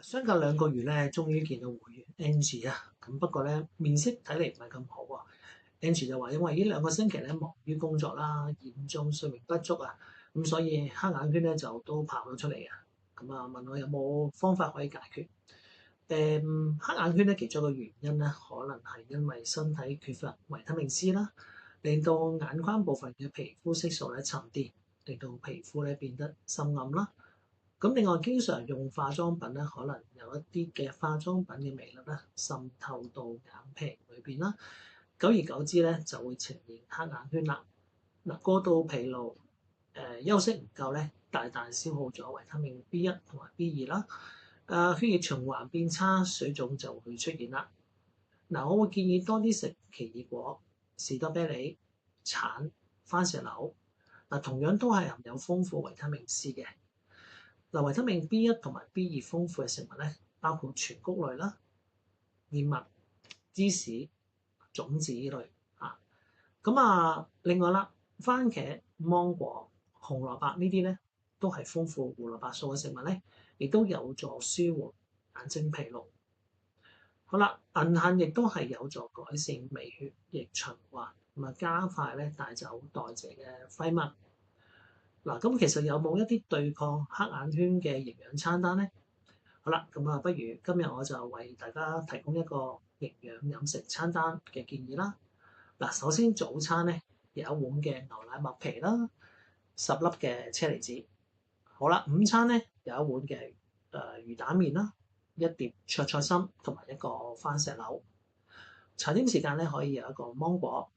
相隔2個月咧，終於見到會員 Angie 啊，咁不過咧面色睇嚟唔係咁好啊。Angie 就話因為呢2個星期咧忙於工作啦，嚴重睡眠不足啊，咁所以黑眼圈咧就都跑咗出嚟啊。咁啊問我有冇方法可以解決？黑眼圈咧其中一個原因咧，可能係因為身體缺乏維他命 C 啦，令到眼眶部分嘅皮膚色素咧沉澱，令到皮膚咧變得深暗啦。咁另外，經常用化妝品咧，可能有一啲嘅化妝品嘅微粒咧滲透到眼皮裏邊啦，久而久之咧就會呈現黑眼圈啦。嗱，過度疲勞、休息唔夠咧，大大消耗咗維他命 B1同埋 B2啦，血液循環變差，水腫就會出現啦。嗱，我會建議多啲食奇異果、士多啤梨、橙、番石榴。嗱，同樣都係含有豐富維他命 C 嘅。嗱，維他命 B1同埋 B2豐富嘅食物咧，包括全穀類啦、燕麥、芝士、種子類啊。另外啦，番茄、芒果、紅蘿蔔呢啲咧，都係豐富胡蘿蔔素嘅食物咧，亦都有助舒緩眼睛疲勞。好啦，銀杏亦都係有助改善微血液循環，加快咧帶走代謝嘅廢物。嗱，咁其實有冇一啲對抗黑眼圈嘅營養餐單咧？好啦，不如今日我就為大家提供一個營養飲食餐單嘅建議啦。嗱，首先早餐咧有一碗嘅牛奶麥皮啦，10粒嘅車厘子。好啦，午餐咧有一碗嘅魚蛋麵啦，一碟灼菜心同埋一個番石榴。茶點時間咧可以有一個芒果。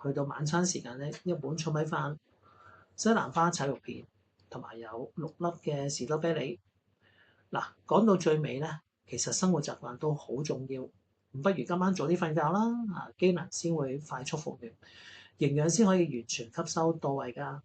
去到晚餐時間咧，一碗糙米飯、西蘭花炒肉片，同埋有6粒嘅士多啤梨。嗱，講到最尾咧，其實生活習慣都好重要。不如今晚早啲瞓覺啦，機能先會快速復原，營養先可以完全吸收到位㗎。